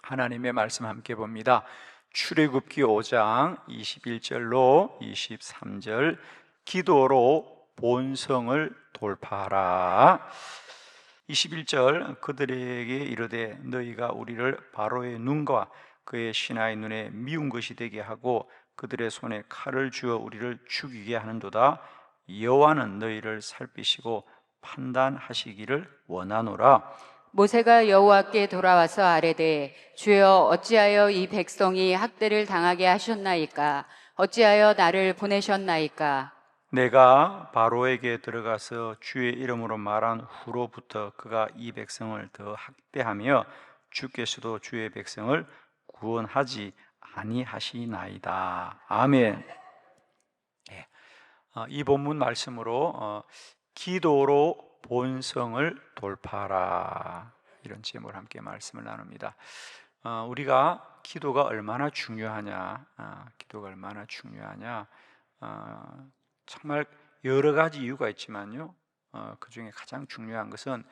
하나님의 말씀 함께 봅니다. 출애굽기 5장 21절로 23절, 기도로 본성을 돌파하라. 21절, 그들에게 이르되 너희가 우리를 바로의 눈과 그의 신하의 눈에 미운 것이 되게 하고 그들의 손에 칼을 쥐어 우리를 죽이게 하는도다. 여호와는 너희를 살피시고 판단하시기를 원하노라. 모세가 여호와께 돌아와서 아뢰되 주여 어찌하여 이 백성이 학대를 당하게 하셨나이까? 어찌하여 나를 보내셨나이까? 내가 바로에게 들어가서 주의 이름으로 말한 후로부터 그가 이 백성을 더 학대하며 주께서도 주의 백성을 구원하지 아니하시나이다. 아멘. 예. 이 본문 말씀으로 기도로 본성을 돌파하라, 이런 제목으로 함께 말씀을 나눕니다. 우리가 기도가 얼마나 중요하냐, 기도가 얼마나 중요하냐, 정말 여러 가지 이유가 있지만요, 그 중에 가장 중요한 것은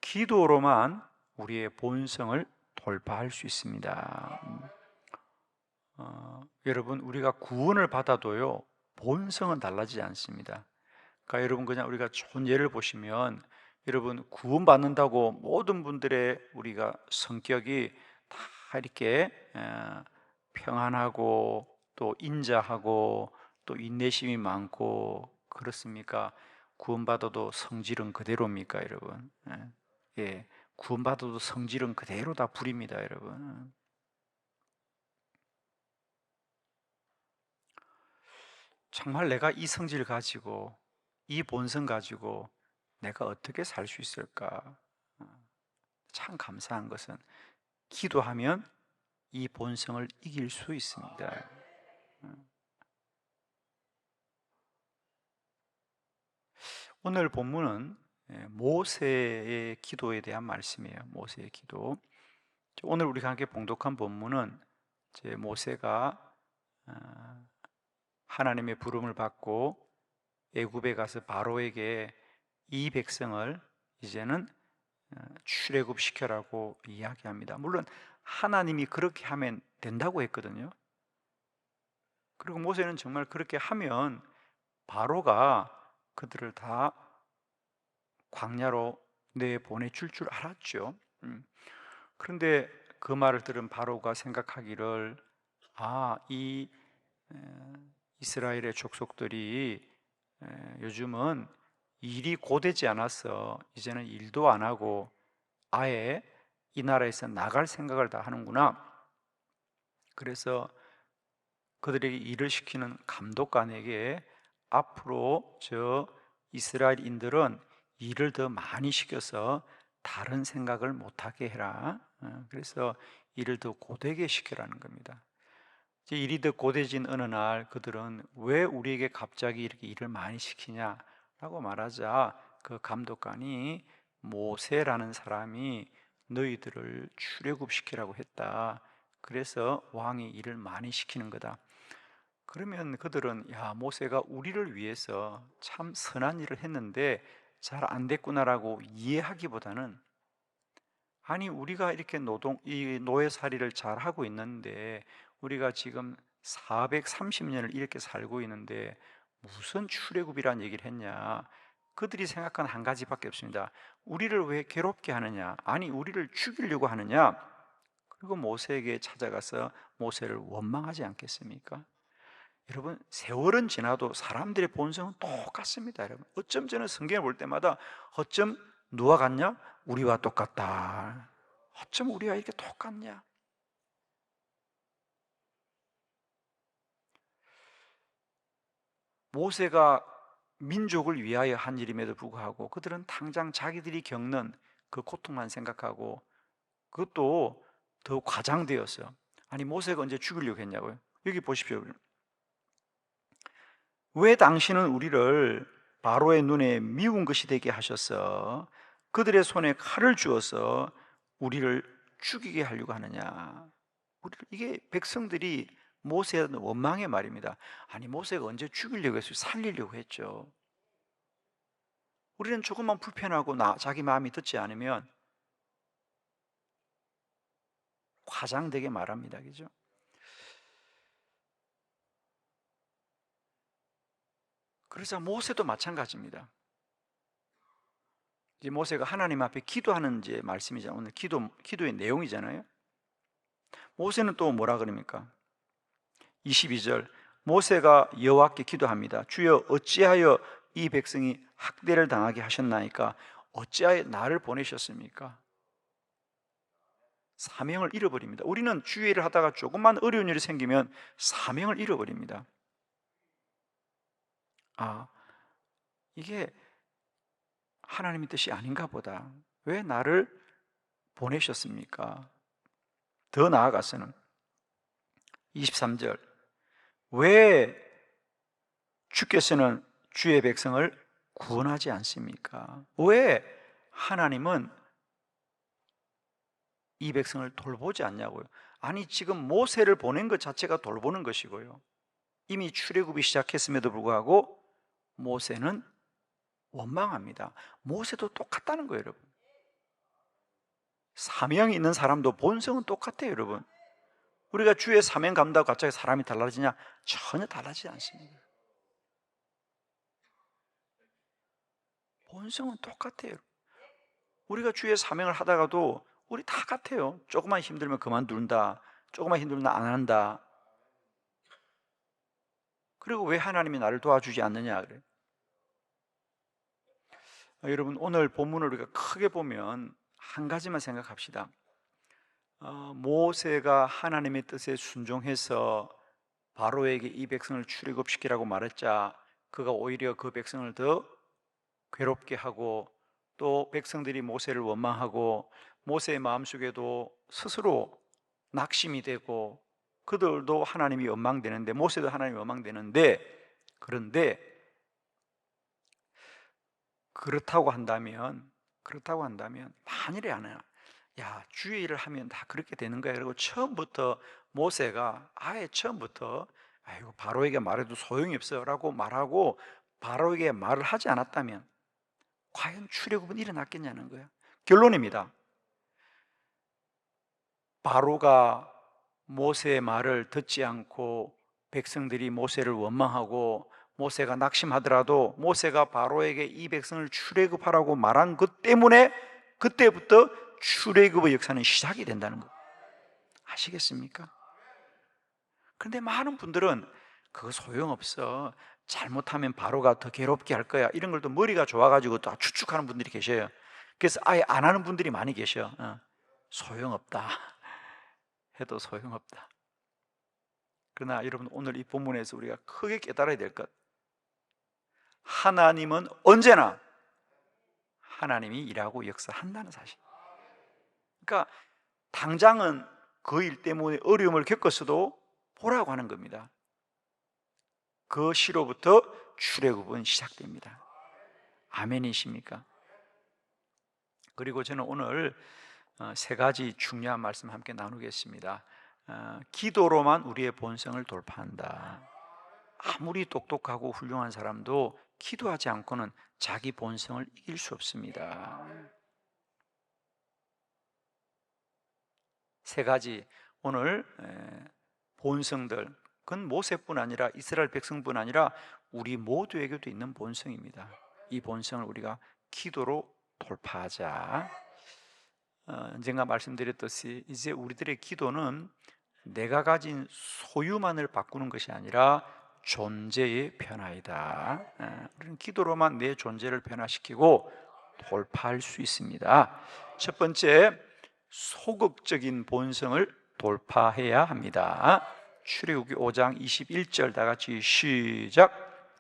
기도로만 우리의 본성을 돌파할 수 있습니다. 여러분, 우리가 구원을 받아도요, 본성은 달라지지 않습니다. 그러니까 여러분, 그냥 우리가 좋은 예를 보시면, 여러분 구원받는다고 모든 분들의 우리가 성격이 다 이렇게 평안하고 또 인자하고 또 인내심이 많고 그렇습니까? 구원받아도 성질은 그대로입니까, 여러분? 예, 구원받아도 성질은 그대로 다 불입니다, 여러분. 정말 내가 이 성질 가지고 이 본성 가지고 내가 어떻게 살 수 있을까? 참 감사한 것은 기도하면 이 본성을 이길 수 있습니다. 오늘 본문은 모세의 기도에 대한 말씀이에요. 모세의 기도. 오늘 우리가 함께 봉독한 본문은 모세가 하나님의 부름을 받고 애굽에 가서 바로에게 이 백성을 이제는 출애굽시켜라고 이야기합니다. 물론 하나님이 그렇게 하면 된다고 했거든요. 그리고 모세는 정말 그렇게 하면 바로가 그들을 다 광야로 내보내줄 줄 알았죠. 그런데 그 말을 들은 바로가 생각하기를, 이 이스라엘의 족속들이 요즘은 일이 고되지 않아서 이제는 일도 안 하고 아예 이 나라에서 나갈 생각을 다 하는구나. 그래서 그들에게 일을 시키는 감독관에게 앞으로 저 이스라엘인들은 일을 더 많이 시켜서 다른 생각을 못하게 해라. 그래서 일을 더 고되게 시키라는 겁니다. 이제 일이 더 고되진 어느 날 그들은 왜 우리에게 갑자기 이렇게 일을 많이 시키냐라고 말하자, 그 감독관이 모세라는 사람이 너희들을 출애굽시키라고 했다. 그래서 왕이 일을 많이 시키는 거다. 그러면 그들은, 야, 모세가 우리를 위해서 참 선한 일을 했는데 잘 안 됐구나라고 이해하기보다는, 아니 우리가 이렇게 이 노예살이를 잘 하고 있는데 우리가 지금 430년을 이렇게 살고 있는데 무슨 출애굽이란 얘기를 했냐. 그들이 생각한 한 가지밖에 없습니다. 우리를 왜 괴롭게 하느냐, 아니 우리를 죽이려고 하느냐. 그리고 모세에게 찾아가서 모세를 원망하지 않겠습니까? 여러분, 세월은 지나도 사람들의 본성은 똑같습니다. 여러분, 어쩜 저는 성경을 볼 때마다 어쩜 누가 같냐? 우리와 똑같다. 어쩜 우리가 이렇게 똑같냐? 모세가 민족을 위하여 한 일임에도 불구하고 그들은 당장 자기들이 겪는 그 고통만 생각하고, 그것도 더 과장되었어요. 아니 모세가 언제 죽이려고 했냐고요? 여기 보십시오. 왜 당신은 우리를 바로의 눈에 미운 것이 되게 하셔서 그들의 손에 칼을 주어서 우리를 죽이게 하려고 하느냐? 이게 백성들이 모세의 원망의 말입니다. 아니 모세가 언제 죽이려고 했어요? 살리려고 했죠. 우리는 조금만 불편하고 자기 마음이 듣지 않으면 과장되게 말합니다. 그죠? 그래서 모세도 마찬가지입니다. 이제 모세가 하나님 앞에 기도하는 이제 말씀이잖아요. 오늘 기도의 내용이잖아요. 모세는 또 뭐라 그럽니까? 22절 모세가 여호와께 기도합니다. 주여 어찌하여 이 백성이 학대를 당하게 하셨나이까? 어찌하여 나를 보내셨습니까? 사명을 잃어버립니다. 우리는 주의를 하다가 조금만 어려운 일이 생기면 사명을 잃어버립니다. 아, 이게 하나님의 뜻이 아닌가 보다. 왜 나를 보내셨습니까? 더 나아가서는 23절 왜 주께서는 주의 백성을 구원하지 않습니까? 왜 하나님은 이 백성을 돌보지 않냐고요? 아니 지금 모세를 보낸 것 자체가 돌보는 것이고요, 이미 출애굽이 시작했음에도 불구하고 모세는 원망합니다. 모세도 똑같다는 거예요, 여러분. 사명이 있는 사람도 본성은 똑같아요, 여러분. 우리가 주의 사명 감다고 갑자기 사람이 달라지냐? 전혀 달라지지 않습니다. 본성은 똑같아요. 우리가 주의 사명을 하다가도 우리 다 같아요. 조금만 힘들면 그만둔다, 조금만 힘들면 안 한다. 그리고 왜 하나님이 나를 도와주지 않느냐 그래요. 여러분, 오늘 본문을 우리가 크게 보면 한 가지만 생각합시다. 모세가 하나님의 뜻에 순종해서 바로에게 이 백성을 출애굽시키라고 말했자 그가 오히려 그 백성을 더 괴롭게 하고, 또 백성들이 모세를 원망하고 모세의 마음속에도 스스로 낙심이 되고 그들도 하나님이 원망되는데, 모세도 하나님이 원망되는데, 그런데 그렇다고 한다면 만일에 하나, 야 주의 일을 하면 다 그렇게 되는 거야, 그리고 처음부터 모세가 아예 처음부터 아이고 바로에게 말해도 소용이 없어 라고 말하고 바로에게 말을 하지 않았다면 과연 출애굽은 일어났겠냐는 거예요. 결론입니다. 바로가 모세의 말을 듣지 않고 백성들이 모세를 원망하고 모세가 낙심하더라도 모세가 바로에게 이 백성을 출애굽하라고 말한 것 때문에 그때부터 출애굽의 역사는 시작이 된다는 거 아시겠습니까? 그런데 많은 분들은 그거 소용없어, 잘못하면 바로가 더 괴롭게 할 거야, 이런 걸 또 머리가 좋아가지고 또 추측하는 분들이 계셔요. 그래서 아예 안 하는 분들이 많이 계셔. 소용없다 해도 소용없다. 그러나 여러분, 오늘 이 본문에서 우리가 크게 깨달아야 될 것, 하나님은 언제나 하나님이 일하고 역사한다는 사실. 그러니까 당장은 그 일 때문에 어려움을 겪었어도 보라고 하는 겁니다. 그 시로부터 출애굽은 시작됩니다. 아멘이십니까? 그리고 저는 오늘 세 가지 중요한 말씀 함께 나누겠습니다. 기도로만 우리의 본성을 돌파한다. 아무리 똑똑하고 훌륭한 사람도 기도하지 않고는 자기 본성을 이길 수 없습니다. 세 가지 오늘 본성들, 그건 모세뿐 아니라 이스라엘 백성뿐 아니라 우리 모두에게도 있는 본성입니다. 이 본성을 우리가 기도로 돌파하자. 언젠가 말씀드렸듯이 이제 우리들의 기도는 내가 가진 소유만을 바꾸는 것이 아니라 존재의 변화이다. 우리는 기도로만 내 존재를 변화시키고 돌파할 수 있습니다. 첫 번째, 소극적인 본성을 돌파해야 합니다. 출애굽기 5장 21절 다 같이 시작.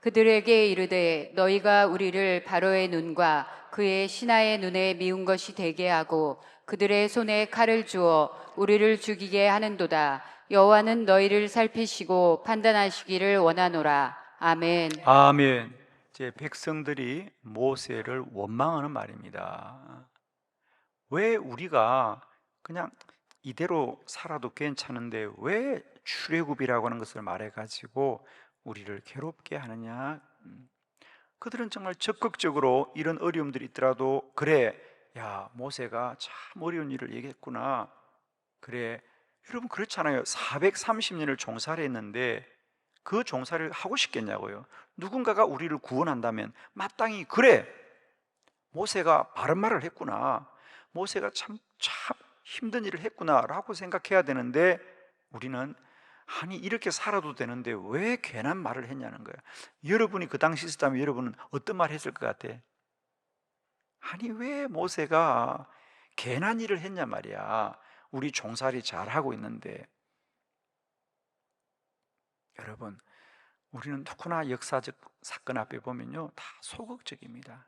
그들에게 이르되 너희가 우리를 바로의 눈과 그의 신하의 눈에 미운 것이 되게 하고 그들의 손에 칼을 주어 우리를 죽이게 하는도다. 여호와는 너희를 살피시고 판단하시기를 원하노라. 아멘. 아멘. 이제 백성들이 모세를 원망하는 말입니다. 왜 우리가 그냥 이대로 살아도 괜찮은데 왜 출애굽이라고 하는 것을 말해가지고 우리를 괴롭게 하느냐? 그들은 정말 적극적으로 이런 어려움들이 있더라도 그래, 야 모세가 참 어려운 일을 얘기했구나, 그래 여러분 그렇잖아요. 430년을 종살이 했는데 그 종살이를 하고 싶겠냐고요. 누군가가 우리를 구원한다면 마땅히 그래, 모세가 바른 말을 했구나, 모세가 참 힘든 일을 했구나 라고 생각해야 되는데, 우리는 아니 이렇게 살아도 되는데 왜 괜한 말을 했냐는 거예요. 여러분이 그 당시 있었다면 여러분은 어떤 말 했을 것 같아? 아니 왜 모세가 괜한 일을 했냐 말이야, 우리 종살이 잘하고 있는데. 여러분, 우리는 누구나 역사적 사건 앞에 보면요 다 소극적입니다.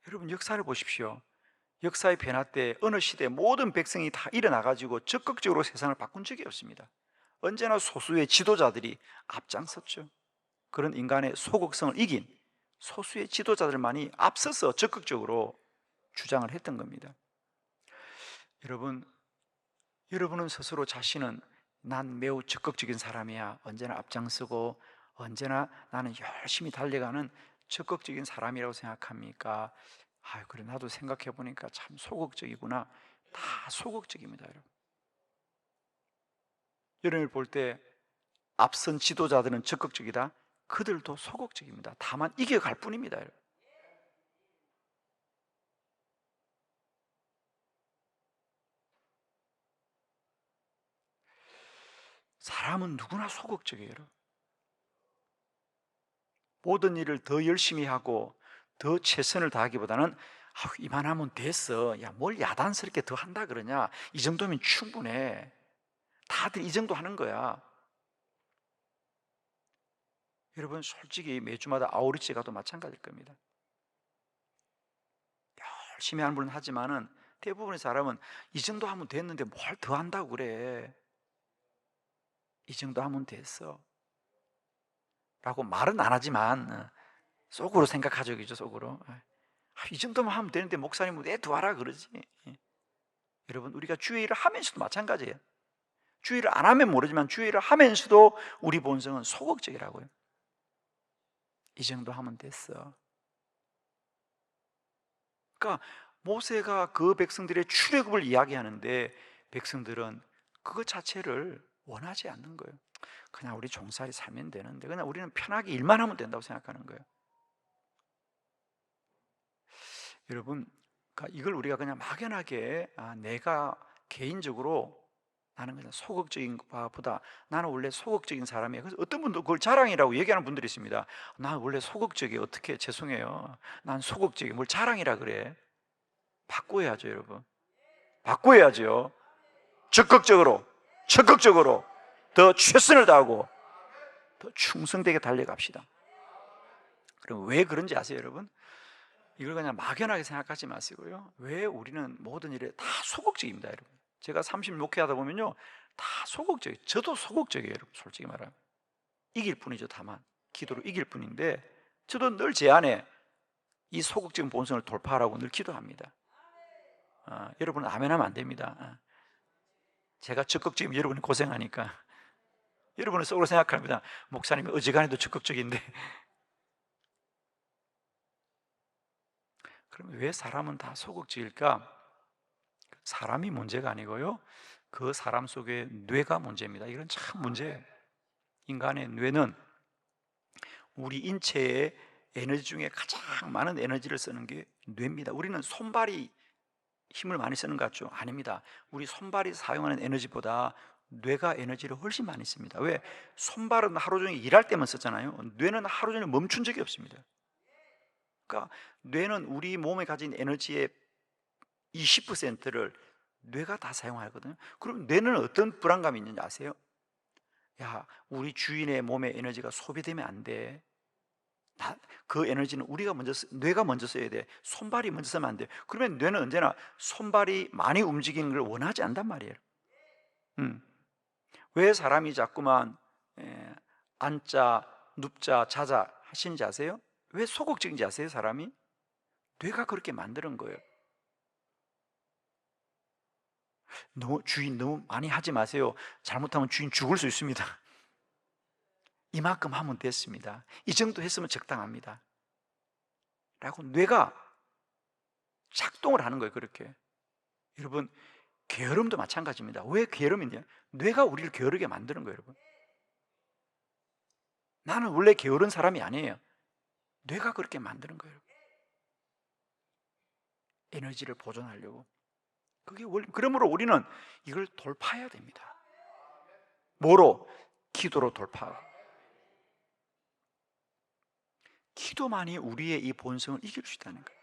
여러분 역사를 보십시오. 역사의 변화 때 어느 시대 모든 백성이 다 일어나가지고 적극적으로 세상을 바꾼 적이 없습니다. 언제나 소수의 지도자들이 앞장섰죠. 그런 인간의 소극성을 이긴 소수의 지도자들만이 앞서서 적극적으로 주장을 했던 겁니다. 여러분은 스스로 자신은 난 매우 적극적인 사람이야, 언제나 앞장서고 언제나 나는 열심히 달려가는 적극적인 사람이라고 생각합니까? 그래, 나도 생각해 보니까 참 소극적이구나. 다 소극적입니다. 여러분을 볼 때 앞선 지도자들은 적극적이다, 그들도 소극적입니다. 다만 이겨갈 뿐입니다. 여러분. 사람은 누구나 소극적이에요. 여러분. 모든 일을 더 열심히 하고 더 최선을 다하기보다는 이만하면 됐어, 야 뭘 야단스럽게 더 한다 그러냐, 이 정도면 충분해, 다들 이 정도 하는 거야. 여러분 솔직히 매주마다 아우리치 가도 마찬가지일 겁니다. 열심히 하는 분은 하지만은 대부분의 사람은 이 정도 하면 됐는데 뭘 더 한다고 그래, 이 정도 하면 됐어 라고 말은 안 하지만 속으로 생각하죠. 그죠? 속으로. 이 정도만 하면 되는데 목사님은 왜 더 하라 그러지? 여러분 우리가 주의를 하면서도 마찬가지예요. 주의를 안 하면 모르지만 주의를 하면서도 우리 본성은 소극적이라고요. 이 정도 하면 됐어. 그러니까 모세가 그 백성들의 출애굽을 이야기하는데 백성들은 그것 자체를 원하지 않는 거예요. 그냥 우리 종살이 살면 되는데, 그냥 우리는 편하게 일만 하면 된다고 생각하는 거예요. 여러분, 그러니까 이걸 우리가 그냥 막연하게 내가 개인적으로 나는 그냥 소극적인 것보다 나는 원래 소극적인 사람이에요. 그래서 어떤 분도 그걸 자랑이라고 얘기하는 분들이 있습니다. 나 원래 소극적이에요. 어떻게, 죄송해요, 난 소극적이에요. 뭘 자랑이라 그래? 바꿔야죠, 여러분. 바꿔야죠. 적극적으로 더 최선을 다하고 더 충성되게 달려갑시다. 그럼 왜 그런지 아세요, 여러분? 이걸 그냥 막연하게 생각하지 마시고요. 왜 우리는 모든 일에 다 소극적입니다, 여러분. 제가 30 목회하다 보면요 다 소극적이에요. 저도 소극적이에요, 여러분. 솔직히 말하면 이길 뿐이죠. 다만 기도로 이길 뿐인데 저도 늘 제 안에 이 소극적인 본성을 돌파하라고 늘 기도합니다. 여러분은 아멘하면 안 됩니다. 제가 적극적이면 여러분이 고생하니까. 여러분은 속으로 생각합니다. 목사님이 어지간해도 적극적인데. 그럼 왜 사람은 다 소극적일까? 사람이 문제가 아니고요 그 사람 속에 뇌가 문제입니다. 이건 참 문제예요. 인간의 뇌는 우리 인체의 에너지 중에 가장 많은 에너지를 쓰는 게 뇌입니다. 우리는 손발이 힘을 많이 쓰는 것 같죠? 아닙니다. 우리 손발이 사용하는 에너지보다 뇌가 에너지를 훨씬 많이 씁니다. 왜? 손발은 하루 종일 일할 때만 쓰잖아요. 뇌는 하루 종일 멈춘 적이 없습니다. 그러니까 뇌는 우리 몸에 가진 에너지의 20%를 뇌가 다 사용하거든요. 그럼 뇌는 어떤 불안감이 있는지 아세요? 야, 우리 주인의 몸에 에너지가 소비되면 안 돼. 그 에너지는 뇌가 먼저 써야 돼. 손발이 먼저 쓰면 안 돼. 그러면 뇌는 언제나 손발이 많이 움직이는 걸 원하지 않단 말이에요. 왜 사람이 자꾸만 앉자, 눕자, 자자 하시는지 아세요? 왜 소극적인지 아세요? 사람이? 뇌가 그렇게 만드는 거예요. 주인 너무 많이 하지 마세요. 잘못하면 주인 죽을 수 있습니다. 이만큼 하면 됐습니다. 이 정도 했으면 적당합니다 라고 뇌가 작동을 하는 거예요. 그렇게. 여러분, 게으름도 마찬가지입니다. 왜 게으름이냐? 뇌가 우리를 게으르게 만드는 거예요, 여러분. 나는 원래 게으른 사람이 아니에요. 뇌가 그렇게 만드는 거예요. 에너지를 보존하려고. 그게 원래, 그러므로 우리는 이걸 돌파해야 됩니다. 뭐로? 기도로 돌파하고. 기도만이 우리의 이 본성을 이길 수 있다는 거예요.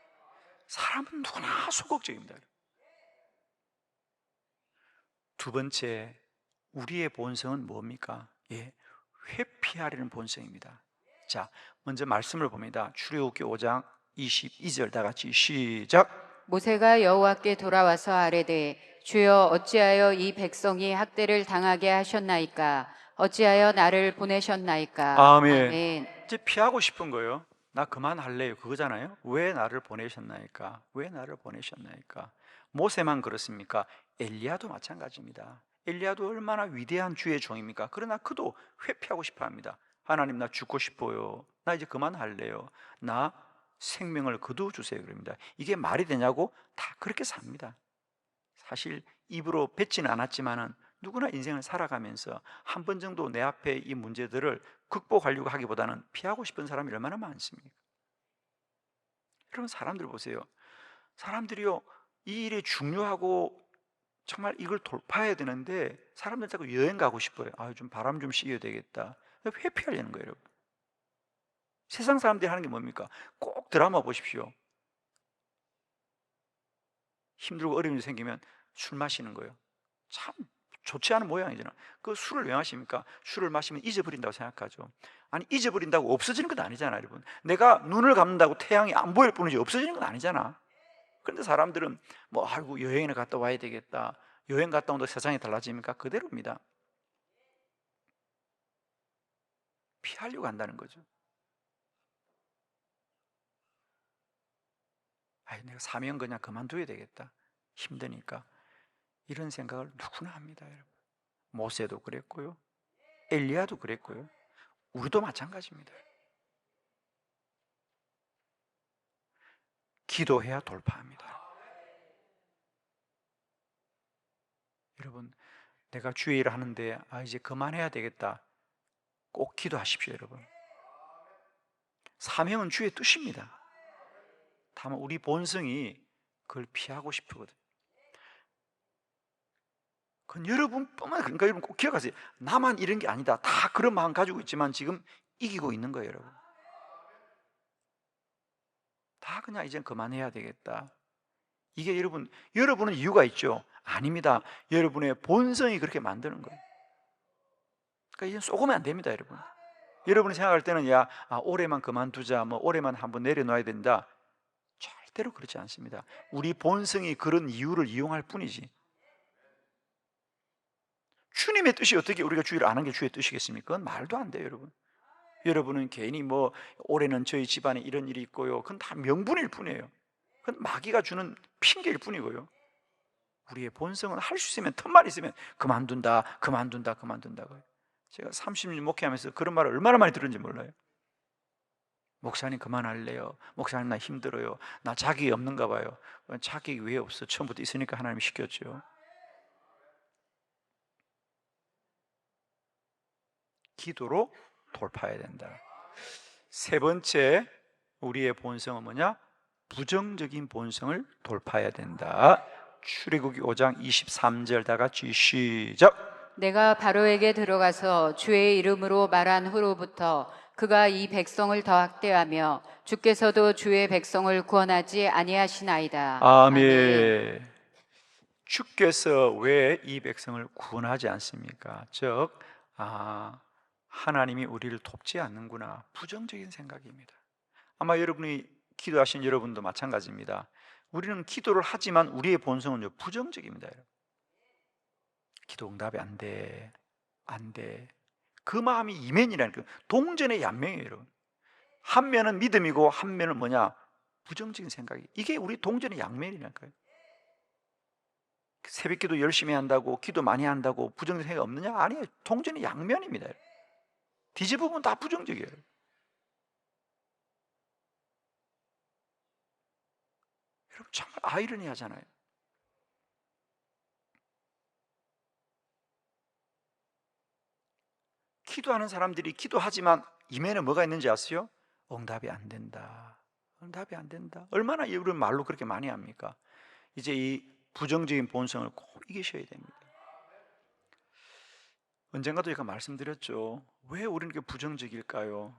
사람은 누구나 소극적입니다. 두 번째, 우리의 본성은 뭡니까? 예, 회피하려는 본성입니다. 자, 먼저 말씀을 봅니다. 출애굽기 5장 22절 다 같이 시작. 모세가 여호와께 돌아와서 아뢰되 주여 어찌하여 이 백성이 학대를 당하게 하셨나이까? 어찌하여 나를 보내셨나이까? 아멘. 아멘. 이제 피하고 싶은 거예요. 나 그만할래요. 그거잖아요. 왜 나를 보내셨나이까? 왜 나를 보내셨나이까? 모세만 그렇습니까? 엘리야도 마찬가지입니다. 엘리야도 얼마나 위대한 주의 종입니까? 그러나 그도 회피하고 싶어 합니다. 하나님, 나 죽고 싶어요. 나 이제 그만할래요. 나 생명을 거두어 주세요. 그럽니다. 이게 말이 되냐고? 다 그렇게 삽니다. 사실 입으로 뱉지는 않았지만은 누구나 인생을 살아가면서 한 번 정도 내 앞에 이 문제들을 극복하려고 하기보다는 피하고 싶은 사람이 얼마나 많습니까? 여러분, 사람들 보세요. 사람들이요, 이 일이 중요하고 정말 이걸 돌파해야 되는데 사람들 자꾸 여행 가고 싶어요. 좀 바람 좀 쐬야 되겠다. 회피하려는 거예요, 여러분. 세상 사람들이 하는 게 뭡니까? 꼭 드라마 보십시오. 힘들고 어려움이 생기면 술 마시는 거예요. 참 좋지 않은 모양이잖아. 그 술을 왜 마십니까? 술을 마시면 잊어버린다고 생각하죠. 아니, 잊어버린다고 없어지는 건 아니잖아, 여러분. 내가 눈을 감는다고 태양이 안 보일 뿐이지 없어지는 건 아니잖아. 그런데 사람들은 뭐 아이고 여행이나 갔다 와야 되겠다. 여행 갔다 온다고 세상이 달라집니까? 그대로입니다. 피하려고 한다는 거죠. 내가 사명 그냥 그만둬야 되겠다. 힘드니까. 이런 생각을 누구나 합니다, 여러분. 모세도 그랬고요. 엘리야도 그랬고요. 우리도 마찬가지입니다. 기도해야 돌파합니다. 여러분, 내가 주의 일을 하는데 이제 그만해야 되겠다. 꼭 기도하십시오, 여러분. 사명은 주의 뜻입니다. 다만 우리 본성이 그걸 피하고 싶거든요. 그건 여러분뿐만, 그러니까 여러분 꼭 기억하세요. 나만 이런 게 아니다. 다 그런 마음 가지고 있지만 지금 이기고 있는 거예요, 여러분. 다 그냥 이젠 그만해야 되겠다. 이게 여러분은 이유가 있죠? 아닙니다. 여러분의 본성이 그렇게 만드는 거예요. 그러니까 이제 쏘고면 안 됩니다, 여러분. 여러분이 생각할 때는 올해만 그만두자, 뭐 올해만 한번 내려놔야 된다. 절대로 그렇지 않습니다. 우리 본성이 그런 이유를 이용할 뿐이지. 주님의 뜻이 어떻게 우리가 주의를 아는 게 주의 뜻이겠습니까? 그건 말도 안 돼요, 여러분. 여러분은 괜히 뭐 올해는 저희 집안에 이런 일이 있고요. 그건 다 명분일 뿐이에요. 그건 마귀가 주는 핑계일 뿐이고요. 우리의 본성은 할 수 있으면, 틈만 있으면 그만둔다고요. 제가 30년 목회하면서 그런 말을 얼마나 많이 들은지 몰라요. 목사님 그만할래요. 목사님 나 힘들어요. 나 자격이 없는가 봐요. 자격이 왜 없어? 처음부터 있으니까 하나님이 시켰죠. 기도로 돌파해야 된다. 세 번째, 우리의 본성은 뭐냐? 부정적인 본성을 돌파해야 된다. 출애굽기 5장 23절 다 같이 시작. 내가 바로에게 들어가서 주의 이름으로 말한 후로부터 그가 이 백성을 더 학대하며 주께서도 주의 백성을 구원하지 아니하시나이다. 아멘. 주께서 왜 이 백성을 구원하지 않습니까? 즉, 하나님이 우리를 돕지 않는구나. 부정적인 생각입니다. 아마 여러분이 기도하신 여러분도 마찬가지입니다. 우리는 기도를 하지만 우리의 본성은 부정적입니다. 기도 응답이 안 돼. 안 돼. 그 마음이 이면이라는 거예요. 동전의 양면이에요, 여러분. 한 면은 믿음이고 한 면은 뭐냐? 부정적인 생각이. 이게 우리 동전의 양면이라니까요. 새벽 기도 열심히 한다고, 기도 많이 한다고 부정적인 생각이 없느냐? 아니에요. 동전의 양면입니다. 뒤집으면 다 부정적이에요. 여러분, 정말 아이러니하잖아요. 기도하는 사람들이 기도하지만 이면에 뭐가 있는지 아세요? 응답이 안 된다. 응답이 안 된다. 얼마나 이런 말로 그렇게 많이 합니까? 이제 이 부정적인 본성을 꼭 이기셔야 됩니다. 언젠가도 제가 말씀드렸죠. 왜 우리는 이렇게 부정적일까요?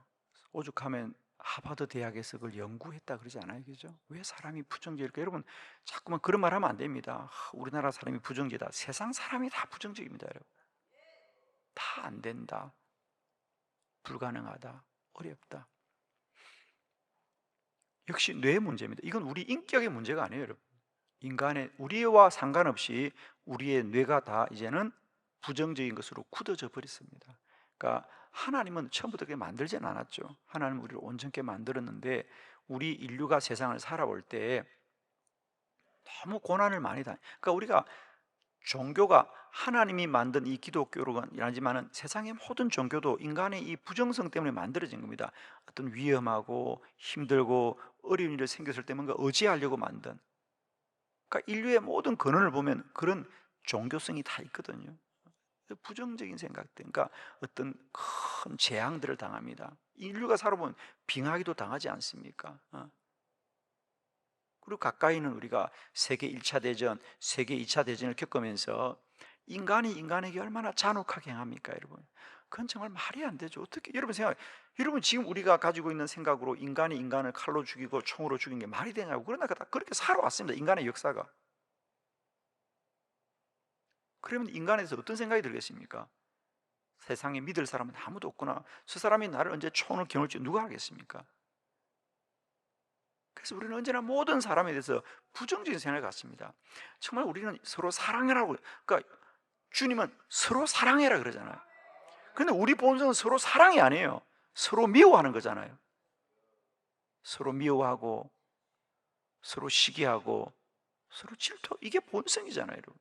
오죽하면 하버드 대학에서 그걸 연구했다 그러지 않아요? 그죠? 왜 사람이 부정적일까? 여러분, 자꾸만 그런 말 하면 안 됩니다. 우리나라 사람이 부정적이다. 세상 사람이 다 부정적입니다, 여러분. 다 안 된다. 불가능하다. 어렵다. 역시 뇌의 문제입니다. 이건 우리 인격의 문제가 아니에요, 여러분. 인간의 우리와 상관없이 우리의 뇌가 다 이제는 부정적인 것으로 굳어져 버렸습니다. 그러니까 하나님은 처음부터 그렇게 만들진 않았죠. 하나님은 우리를 온전케 만들었는데 우리 인류가 세상을 살아올 때 너무 고난을 많이 그러니까 우리가 종교가 하나님이 만든 이 기독교라지만은 세상의 모든 종교도 인간의 이 부정성 때문에 만들어진 겁니다. 어떤 위험하고 힘들고 어려운 일이 생겼을 때 뭔가 의지하려고 만든. 그러니까 인류의 모든 근원을 보면 그런 종교성이 다 있거든요. 부정적인 생각들, 그러니까 어떤 큰 재앙들을 당합니다. 인류가 살아보면 빙하기도 당하지 않습니까? 그리고 가까이는 우리가 세계 1차 대전, 세계 2차 대전을 겪으면서 인간이 인간에게 얼마나 잔혹하게 행합니까, 여러분? 그건 정말 말이 안 되죠. 어떻게 여러분 여러분 지금 우리가 가지고 있는 생각으로 인간이 인간을 칼로 죽이고 총으로 죽인 게 말이 되냐고. 그러나 다 그렇게 살아왔습니다, 인간의 역사가. 그러면 인간에서 어떤 생각이 들겠습니까? 세상에 믿을 사람은 아무도 없구나. 저 사람이 나를 언제 총을 겨눌지 누가 알겠습니까? 그래서 우리는 언제나 모든 사람에 대해서 부정적인 생각을 갖습니다. 정말 우리는 서로 사랑해라고, 그러니까 주님은 서로 사랑해라 그러잖아요. 그런데 우리 본성은 서로 사랑이 아니에요. 서로 미워하는 거잖아요. 서로 미워하고 서로 시기하고 서로 질투, 이게 본성이잖아요, 여러분.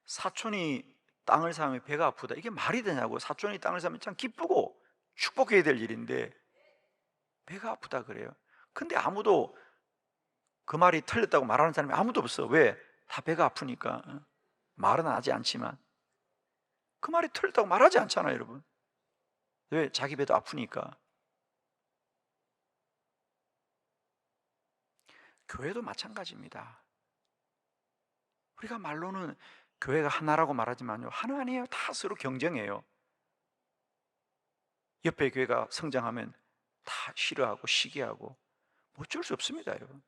사촌이 땅을 사면 배가 아프다, 이게 말이 되냐고. 사촌이 땅을 사면 참 기쁘고 축복해야 될 일인데 배가 아프다 그래요. 근데 아무도 그 말이 틀렸다고 말하는 사람이 아무도 없어. 왜? 다 배가 아프니까. 말은 하지 않지만 그 말이 틀렸다고 말하지 않잖아요, 여러분. 왜? 자기 배도 아프니까. 교회도 마찬가지입니다. 우리가 말로는 교회가 하나라고 말하지만요, 하나 아니에요. 다 서로 경쟁해요. 옆에 교회가 성장하면 다 싫어하고 시기하고 어쩔 수 없습니다, 여러분.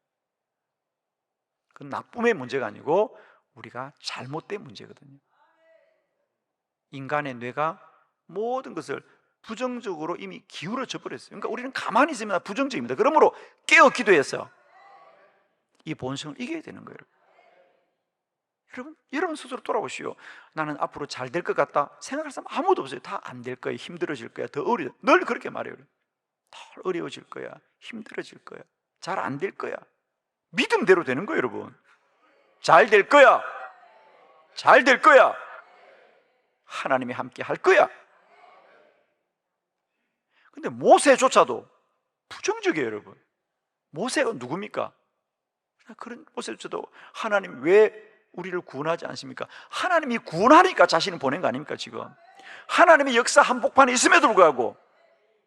그건 나쁨의 문제가 아니고 우리가 잘못된 문제거든요. 인간의 뇌가 모든 것을 부정적으로 이미 기울어져 버렸어요. 그러니까 우리는 가만히 있으면 부정적입니다. 그러므로 깨어 기도해서 이 본성을 이겨야 되는 거예요. 여러분 스스로 돌아보시오. 나는 앞으로 잘 될 것 같다 생각할 사람 아무도 없어요. 다 안 될 거야, 힘들어질 거야, 더 어려워. 늘 그렇게 말해요. 더 어려워질 거야, 힘들어질 거야, 잘 안 될 거야. 믿음대로 되는 거예요, 여러분. 잘 될 거야, 잘 될 거야, 하나님이 함께 할 거야. 근데 모세조차도 부정적이에요, 여러분. 모세가 누굽니까? 그런 모세조차도 하나님 왜 우리를 구원하지 않습니까? 하나님이 구원하니까 자신을 보낸 거 아닙니까, 지금? 하나님의 역사 한복판에 있음에도 불구하고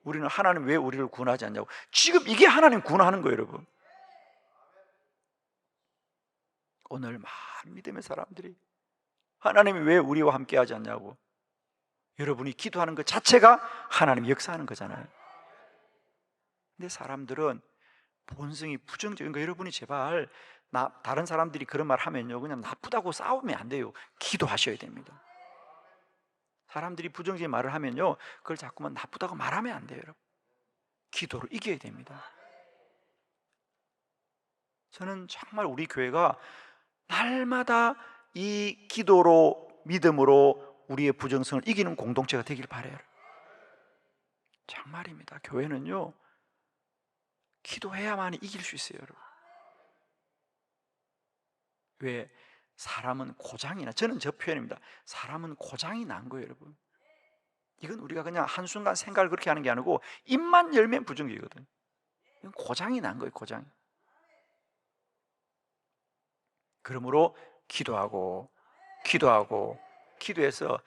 우리는 하나님 왜 우리를 구원하지 않냐고. 지금 이게 하나님 구원하는 거예요, 여러분. 오늘 많은 믿음의 사람들이 하나님이 왜 우리와 함께 하지 않냐고. 여러분이 기도하는 것 자체가 하나님이 역사하는 거잖아요. 근데 사람들은 본성이 부정적인 거. 여러분이 제발 다른 사람들이 그런 말 하면요, 그냥 나쁘다고 싸우면 안 돼요. 기도하셔야 됩니다. 사람들이 부정적인 말을 하면요, 그걸 자꾸만 나쁘다고 말하면 안 돼요, 여러분. 기도로 이겨야 됩니다. 저는 정말 우리 교회가 날마다 이 기도로, 믿음으로 우리의 부정성을 이기는 공동체가 되길 바라요. 정말입니다. 교회는요, 기도해야만 이길 수 있어요, 여러분. 왜? 사람은 고장이나, 저는 저 표현입니다. 사람은 고장이 난 거예요, 여러분. 이건 우리가 그냥 한순간 생각을 그렇게 하는 게 아니고 입만 열면 부정적이거든요. 이건 고장이 난 거예요, 고장이. 그러므로 기도하고 기도해서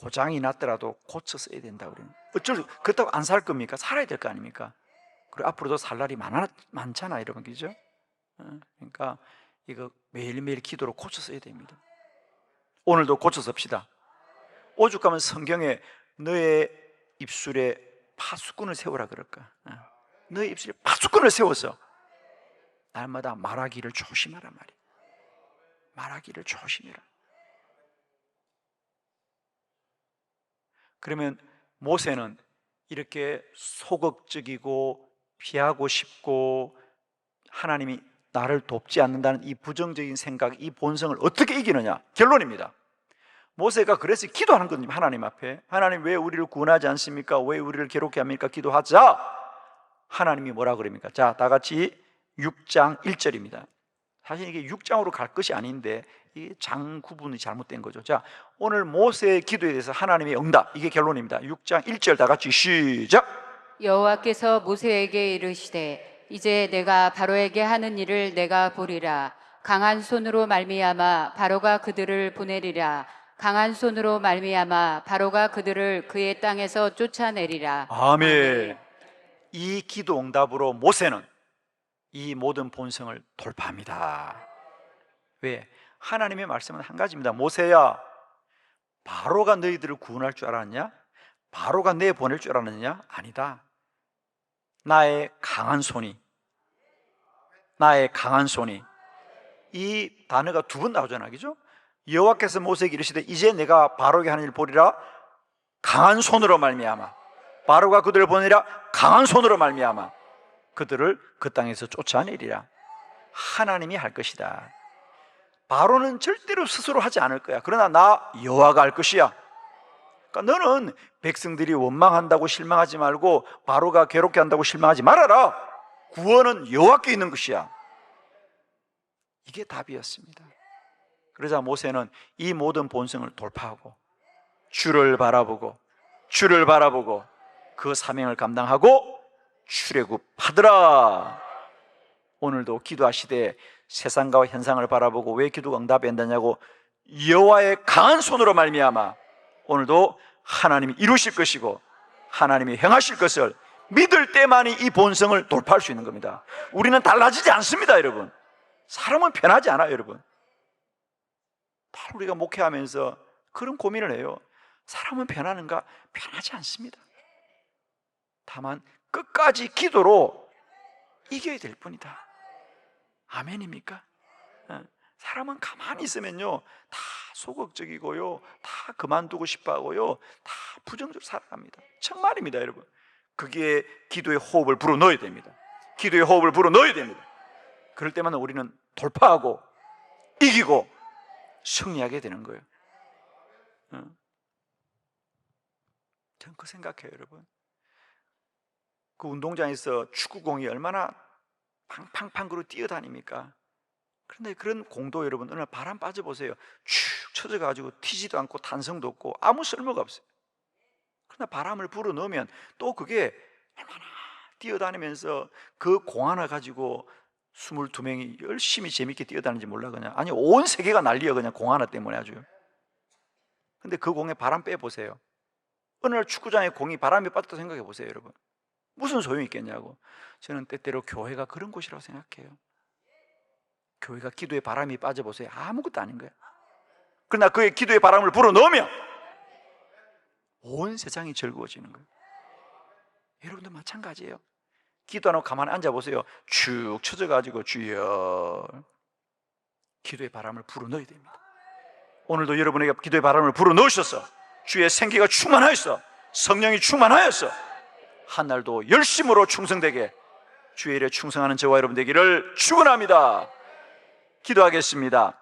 고장이 났더라도 고쳐 써야 된다. 우리는 그렇다고 안 살 겁니까? 살아야 될 거 아닙니까? 그리고 앞으로도 살 날이 많잖아, 여러분, 그죠? 그러니까 이거 매일매일 기도로 고쳐 써야 됩니다. 오늘도 고쳐 섭시다. 오죽하면 성경에 너의 입술에 파수꾼을 세우라 그럴까? 너의 입술에 파수꾼을 세워서 날마다 말하기를 조심하란 말이야. 말하기를 조심해라. 그러면 모세는 이렇게 소극적이고 피하고 싶고 하나님이 나를 돕지 않는다는 이 부정적인 생각, 이 본성을 어떻게 이기느냐? 결론입니다. 모세가 그래서 기도하는 겁니다. 하나님 앞에. 하나님 왜 우리를 구원하지 않습니까? 왜 우리를 괴롭게 합니까? 기도하자. 하나님이 뭐라 그럽니까? 자, 다 같이 6장 1절입니다. 사실 이게 6장으로 갈 것이 아닌데 이 장 구분이 잘못된 거죠. 자, 오늘 모세의 기도에 대해서 하나님의 응답, 이게 결론입니다. 6장 1절 다 같이 시작. 여호와께서 모세에게 이르시되 이제 내가 바로에게 하는 일을 내가 보리라. 강한 손으로 말미암아 바로가 그들을 보내리라. 강한 손으로 말미암아 바로가 그들을 그의 땅에서 쫓아내리라. 아멘. 이 기도 응답으로 모세는 이 모든 본성을 돌파합니다. 왜? 하나님의 말씀은 한 가지입니다. 모세야, 바로가 너희들을 구원할 줄 알았냐? 바로가 내 보낼 줄 알았느냐? 아니다. 나의 강한 손이, 이 단어가 두 번 나오잖아, 그죠? 여호와께서 모세에게 이르시되 이제 내가 바로에게 하는 일 보리라. 강한 손으로 말미암아 바로가 그들을 보내리라. 강한 손으로 말미암아 그들을 그 땅에서 쫓아내리라. 하나님이 할 것이다. 바로는 절대로 스스로 하지 않을 거야. 그러나 나 여호와가 할 것이야. 그러니까 너는 백성들이 원망한다고 실망하지 말고 바로가 괴롭게 한다고 실망하지 말아라. 구원은 여호와께 있는 것이야. 이게 답이었습니다. 그러자 모세는 이 모든 본성을 돌파하고 주를 바라보고 그 사명을 감당하고 출애굽하더라. 오늘도 기도하시되 세상과 현상을 바라보고 왜 기도가 응답이 안 되냐고 여호와의 강한 손으로 말미암아 오늘도 하나님이 이루실 것이고 하나님이 행하실 것을 믿을 때만이 이 본성을 돌파할 수 있는 겁니다. 우리는 달라지지 않습니다, 여러분. 사람은 변하지 않아요, 여러분. 다 우리가 목회하면서 그런 고민을 해요. 사람은 변하는가? 변하지 않습니다. 다만 끝까지 기도로 이겨야 될 뿐이다. 아멘입니까? 사람은 가만히 있으면요 다 소극적이고요, 다 그만두고 싶어하고요, 다 부정적으로 살아갑니다. 정말입니다, 여러분. 거기에 기도의 호흡을 불어넣어야 됩니다. 기도의 호흡을 불어넣어야 됩니다. 그럴 때마다 우리는 돌파하고 이기고 승리하게 되는 거예요. 전 그 생각해요, 여러분. 그 운동장에서 축구공이 얼마나 팡팡팡 그로 뛰어다닙니까? 그런데 그런 공도 여러분 어느 날 바람 빠져보세요. 축 쳐져가지고 튀지도 않고 탄성도 없고 아무 쓸모가 없어요. 그러나 바람을 불어넣으면 또 그게 얼마나 뛰어다니면서 그 공 하나 가지고 22명이 열심히 재밌게 뛰어다니는지 몰라. 그냥 아니 온 세계가 난리야 그냥 공 하나 때문에 아주. 근데 그 공에 바람 빼보세요. 어느 날 축구장에 공이 바람이 빠졌다고 생각해 보세요, 여러분. 무슨 소용이 있겠냐고. 저는 때때로 교회가 그런 곳이라고 생각해요. 교회가 기도에 바람이 빠져보세요. 아무것도 아닌 거예요. 그러나 그의 기도에 바람을 불어넣으면 온 세상이 즐거워지는 거예요. 여러분도 마찬가지예요. 기도 안 하고 가만히 앉아보세요. 축 처져가지고 주여, 기도의 바람을 불어넣어야 됩니다. 오늘도 여러분에게 기도의 바람을 불어넣으셔서 주의 생기가 충만하여서 성령이 충만하여서 한 날도 열심으로 충성되게 주의 일에 충성하는 저와 여러분 되기를 축원합니다. 기도하겠습니다.